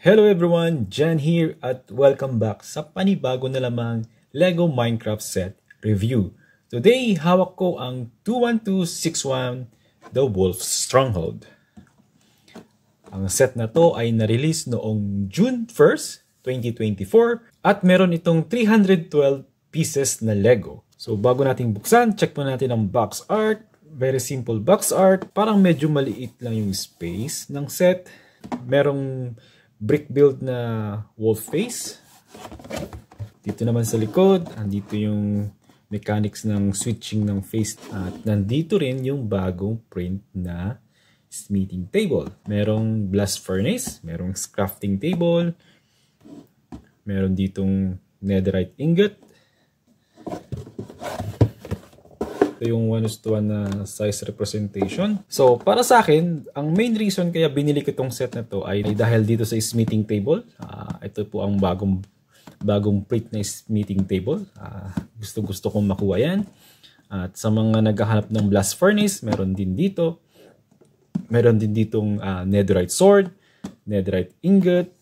Hello everyone, Jan here at welcome back sa panibago na lamang LEGO Minecraft set review. Today, hawak ko ang 21261 The Wolf Stronghold. Ang set na to ay na-release noong June 1st, 2024 at meron itong 312 pieces na LEGO. So bago natin buksan, check po natin ang box art. Very simple box art. Parang medyo maliit lang yung space ng set. Merong brick build na wolf face. Dito naman sa likod, andito yung mechanics ng switching ng face. At nandito rin yung bagong print na smithing table. Merong blast furnace, merong crafting table, meron ditong netherite ingot. Ito yung 1:1 na size representation. So, para sa akin, ang main reason kaya binili ko itong set na to ay dahil dito sa smithing table. Ito po ang bagong print na smithing table. Gusto kong makuha yan. At sa mga naghahanap ng blast furnace, meron din dito. Meron din ditong netherite sword, netherite ingot,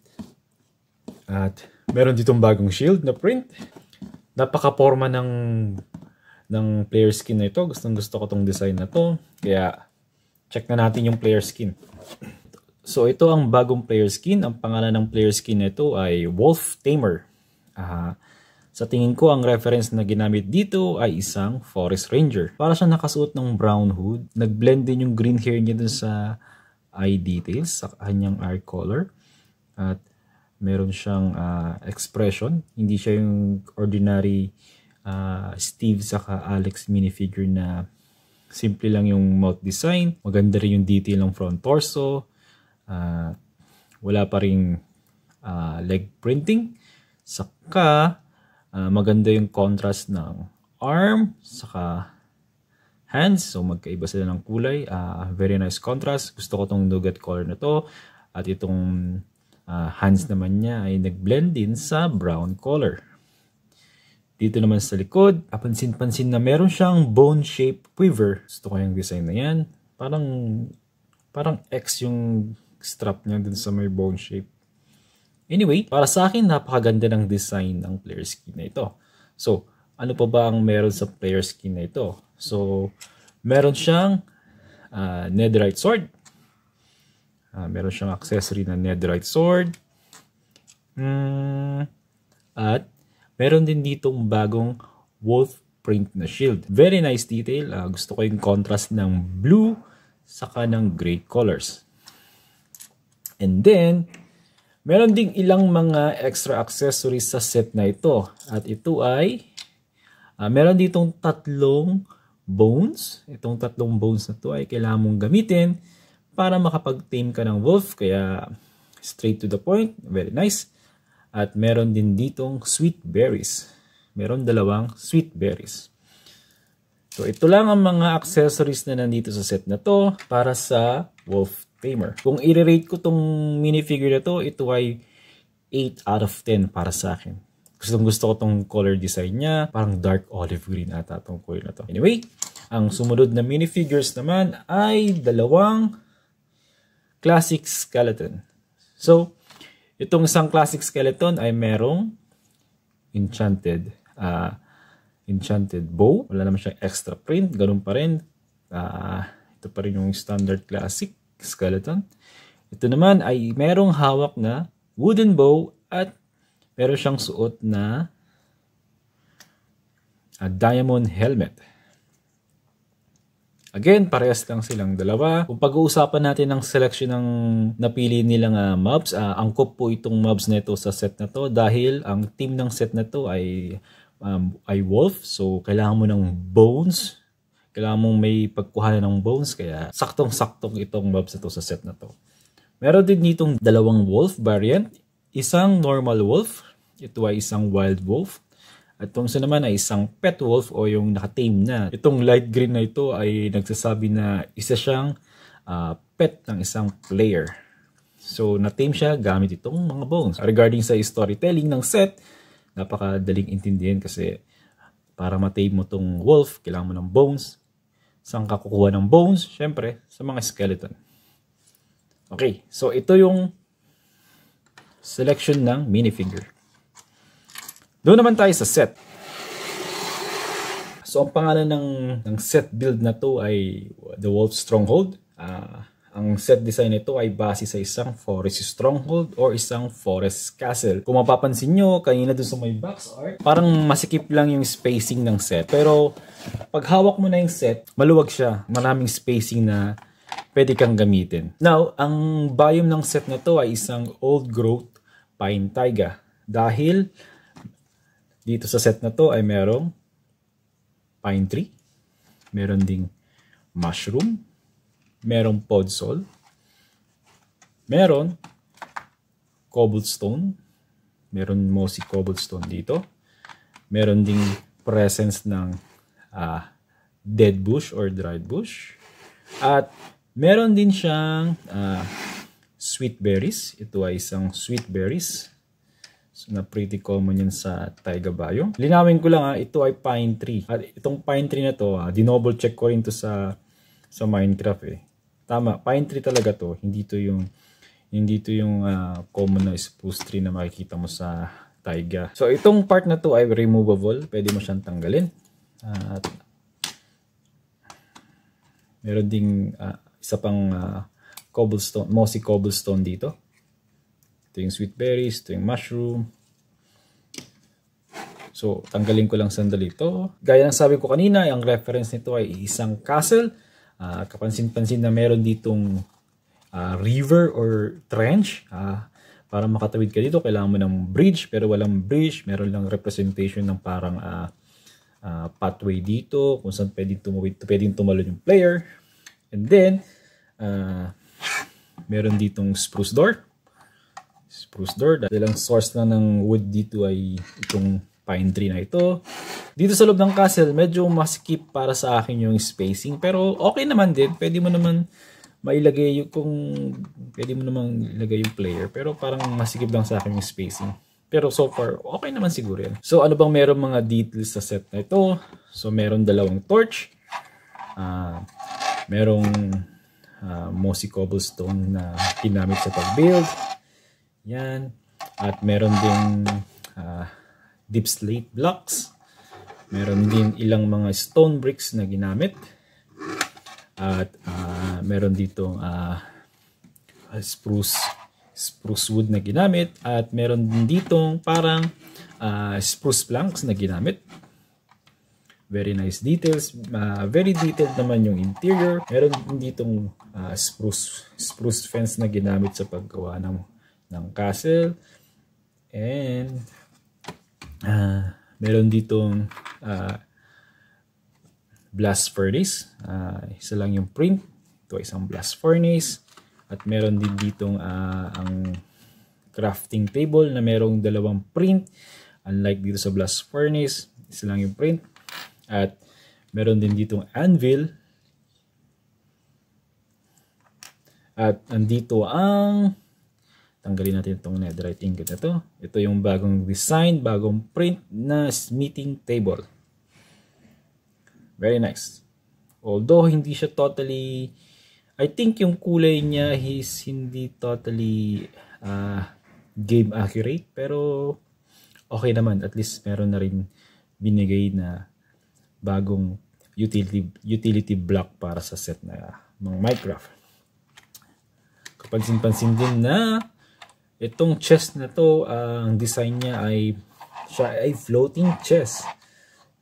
at meron ditong bagong shield na print. Napaka-forma ng player skin na ito. Gusto ko tong design na to. Kaya check na natin yung player skin. So ito ang bagong player skin. Ang pangalan ng player skin na ito ay Wolf Tamer. Sa tingin ko ang reference na ginamit dito ay isang forest ranger. Para siya nakasuot ng brown hood. Nag-blend din yung green hair niya dun sa eye details, sa kanyang eye color. At meron siyang expression. Hindi siya yung ordinary Steve saka Alex minifigure na simple lang yung mouth design. Maganda rin yung detail ng front torso. Wala pa ring leg printing. Saka maganda yung contrast ng arm saka hands. So magkaiba sila ng kulay. Very nice contrast. Gusto ko tong nougat color na to. At itong hands naman niya ay nag-blend din sa brown color. Dito naman sa likod, pansin-pansin na meron siyang bone-shaped quiver. Gusto ko yung design na yan. Parang X yung strap niya dun sa may bone shape. Anyway, para sa akin, napakaganda ng design ng player skin na ito. So, ano pa ba ang meron sa player skin na ito? So, meron siyang netherite sword. Meron siyang accessory na netherite sword. At meron din ditong bagong wolf print na shield. Very nice detail. Gusto ko yung contrast ng blue saka ng gray colors. And then, meron ding ilang mga extra accessories sa set na ito. At ito ay, meron ditong tatlong bones. Itong tatlong bones na ito ay kailangan mong gamitin para makapag-tame ka ng wolf. Kaya, straight to the point. Very nice. At meron din ditong sweet berries. Meron dalawang sweet berries. So ito lang ang mga accessories na nandito sa set na to para sa Wolf Tamer. Kung i-rate ko tong minifigure na to, ito ay 8 out of 10 para sa akin. Gusto ko tong color design niya. Parang dark olive green ata tong color na to. Anyway, ang sumunod na minifigures naman ay dalawang classic skeleton. So, itong isang classic skeleton ay merong enchanted bow. Wala naman siyang extra print. Ganun pa rin. Ito pa rin yung standard classic skeleton. Ito naman ay merong hawak na wooden bow at meron siyang suot na diamond helmet. Again, parehas lang silang dalawa. Kung pag-uusapan natin ng selection ng napili nilang mobs, angkop po itong mobs na ito sa set na to dahil ang team ng set na to ay wolf. So, kailangan mo ng bones. Kailangan mong may pagkuhanan ng bones. Kaya, saktong-saktong itong mobs na to sa set na to. Meron din ditong dalawang wolf variant. Isang normal wolf. Ito ay isang wild wolf. At itong isa naman ay isang pet wolf o yung nakatame na. Itong light green na ito ay nagsasabi na isa siyang pet ng isang player. So, na-tame siya gamit itong mga bones. Regarding sa storytelling ng set, napakadaling intindihin kasi para ma-tame mo itong wolf, kailangan mo ng bones. Saan ka kukuha ng bones? Siyempre, sa mga skeleton. Okay, so ito yung selection ng minifigure. Doon naman tayo sa set. So ang pangalan ng set build na to ay The Wolf Stronghold. Ang set design nito ay base sa isang forest stronghold or isang forest castle. Kung mapapansin nyo, kanina dun sa may box art, parang masikip lang yung spacing ng set. Pero pag hawak mo na yung set, maluwag siya. Maraming spacing na pwede kang gamitin. Now, ang biome ng set na to ay isang old growth pine taiga. Dahil dito sa set na to ay merong pine tree, meron ding mushroom, merong podzol, meron cobblestone, meron mossy cobblestone dito, meron ding presence ng dead bush or dried bush, at meron din siyang sweet berries. Ito ay isang sweet berries. So, na pretty common yan sa taiga biome. Linawin ko lang ito ay pine tree. At itong pine tree na to, dinoble check ko rin to sa Minecraft eh. Tama, pine tree talaga to. Hindi to yung common na spruce tree na makikita mo sa taiga. So itong part na to ay removable. Pwede mo siyang tanggalin. At meron ding isa pang cobblestone, mossy cobblestone dito. Ito yung sweet berries, ito yung mushroom. So, tanggalin ko lang sandali ito. Gaya ng sabi ko kanina, ang reference nito ay isang castle. Kapansin-pansin na meron ditong river or trench. Para makatawid ka dito, kailangan mo ng bridge. Pero walang bridge, meron lang representation ng parang pathway dito, kung saan pwedeng tumalon yung player. And then, meron ditong spruce door. Dahil ang source na ng wood dito ay itong pine tree na ito. Dito sa loob ng castle, medyo maskip para sa akin yung spacing. Pero okay naman din. Pwede mo naman mailagay yung player. Pero parang masikip lang sa akin yung spacing. Pero so far, okay naman siguro yan. So ano bang meron mga details sa set na ito? So meron dalawang torch. Merong mossy cobblestone na ginamit sa pag-build. Yan. At meron ding deep slate blocks. Meron din ilang mga stone bricks na ginamit. At meron ditong spruce wood na ginamit. At meron din ditong parang spruce planks na ginamit. Very nice details. Very detailed naman yung interior. Meron din ditong spruce fence na ginamit sa paggawa ng castle. And meron ditong blast furnace. Isa lang yung print. Ito ay isang blast furnace. At meron din ditong ang crafting table na merong dalawang print. Unlike dito sa blast furnace, isa lang yung print. At meron din ditong anvil. At andito ang, tanggalin natin itong netherite ingot na to. Ito yung bagong design, bagong print na smithing table. Very nice. Although hindi siya totally, I think yung kulay niya is hindi totally game accurate. Pero okay naman. At least meron na rin binigay na bagong utility block para sa set na ng Minecraft. Kapansin-pansin din na itong chest na to, ang design niya siya ay floating chest.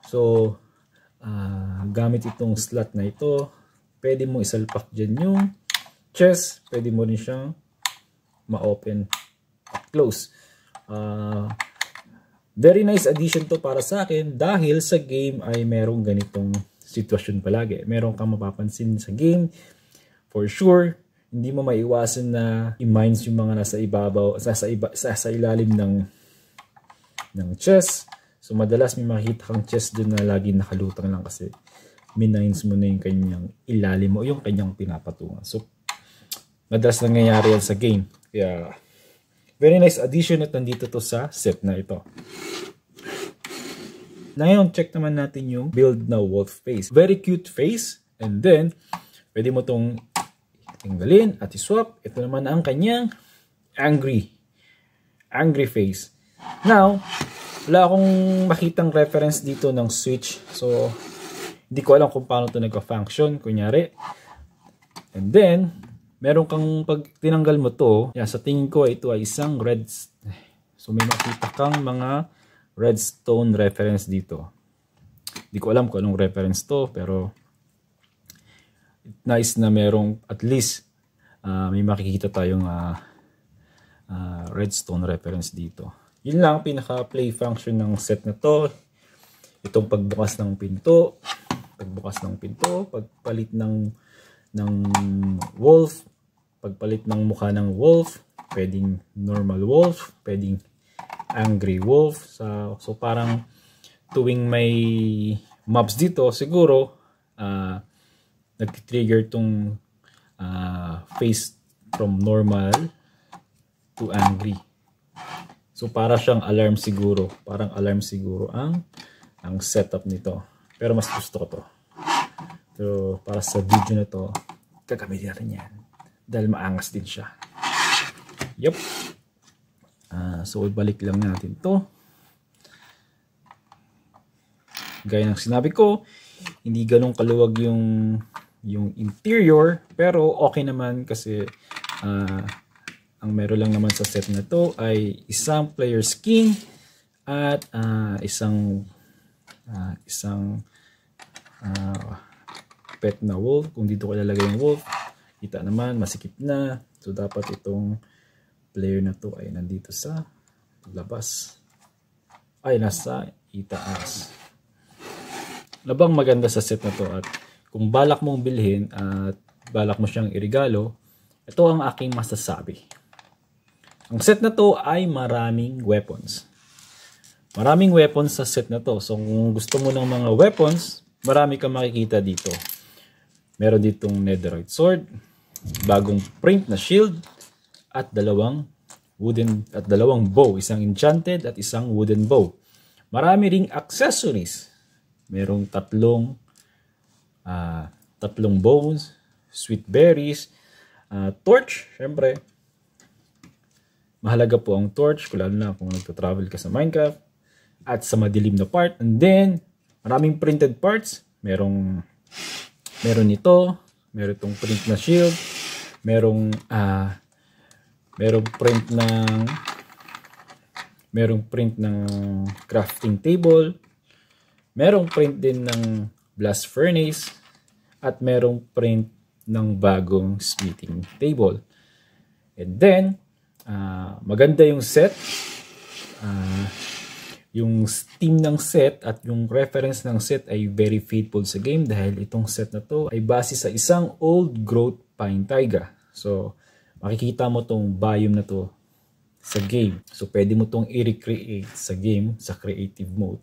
So, gamit itong slot na ito, pwede mo isalpak dyan yung chest, pwede mo rin siyang ma-open at close. Very nice addition to para sa akin dahil sa game ay merong ganitong sitwasyon palagi. Meron kang mapapansin sa game, for sure, hindi mo maiwasan na i-mines yung mga nasa ibabaw, sa ilalim ng chest. So madalas may makikita kang chest dun na lagi nakalutang lang kasi minines mo na yung kanyang ilalim mo, yung kanyang pinapatungan. So madalas nangyayari yan sa game. Kaya very nice addition at nandito to sa set na ito. Ngayon, check naman natin yung build na wolf face. Very cute face. And then, pwede mo tong tinggalin at iswap. Ito naman ang kanyang angry angry face. Now, wala akong makitang reference dito ng switch. So, hindi ko alam kung paano ito nagka-function. Kunyari. And then, meron kang pag tinanggal mo to, sa tingin ko ito ay isang red. So, may makita kang mga redstone reference dito. Hindi ko alam kung anong reference to, pero nice na merong at least may makikita tayong redstone reference dito. Yun lang pinaka-play function ng set na to. Itong pagbukas ng pinto, pagpalit ng wolf, pagpalit ng mukha ng wolf, pwedeng normal wolf, pwedeng angry wolf. So parang tuwing may mobs dito, siguro nag-trigger tong face from normal to angry. So para siyang alarm siguro. Parang alarm siguro ang setup nito. Pero mas gusto ko to. So para sa video na to, gagamitin natin yan. Dahil maangas din siya. Yup. So ibalik lang natin to. Gaya ng sinabi ko, hindi ganun kaluwag yung interior, pero okay naman kasi ang meron lang naman sa set na to ay isang player skin at isang pet na wolf. Kung dito ko ilalagay yung wolf, kita naman masikip na. So dapat itong player na to ay nandito sa labas, ay nasa itaas. Labang maganda sa set na to, at kung balak mong bilhin at balak mo siyang irigalo, ito ang aking masasabi. Ang set na to ay maraming weapons. Maraming weapons sa set na to. So kung gusto mo ng mga weapons, marami kang makikita dito. Meron ditong netherite sword, bagong print na shield, at dalawang bow, isang enchanted at isang wooden bow. Marami ring accessories. Merong tatlong bows, sweet berries, torch, syempre. Mahalaga po ang torch, lalo na kung nagta-travel ka sa Minecraft, at sa madilim na part. And then, maraming printed parts. Meron ito, meron itong print na shield, merong print ng crafting table, merong print din ng blast furnace, at merong print ng bagong smithing table. And then, maganda yung set. Yung Steam ng set at yung reference ng set ay very faithful sa game, dahil itong set na to ay base sa isang old growth pine taiga. So, makikita mo tong biome na to sa game. So, pwede mo tong i-recreate sa game sa creative mode.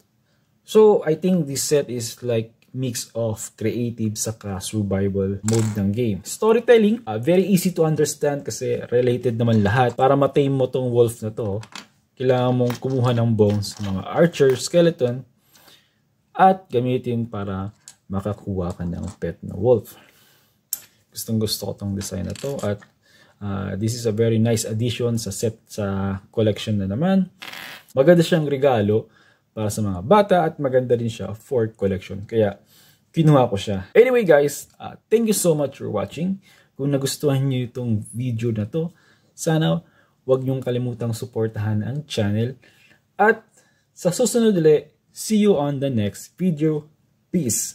So, I think this set is like mix of creative saka survival mode ng game. Storytelling, very easy to understand kasi related naman lahat. Para matame mo tong wolf na to, kailangan mong kumuha ng bones, mga archer, skeleton, at gamitin para makakuha ka ng pet na wolf. Gustong gusto ko tong design na to, at this is a very nice addition sa set, sa collection na naman. Maganda siyang regalo para sa mga bata, at maganda din siya for collection. Kaya kinuha ko siya. Anyway guys, thank you so much for watching. Kung nagustuhan niyo itong video na to, sana huwag niyong kalimutang suportahan ang channel. At sa susunod ulit, see you on the next video. Peace!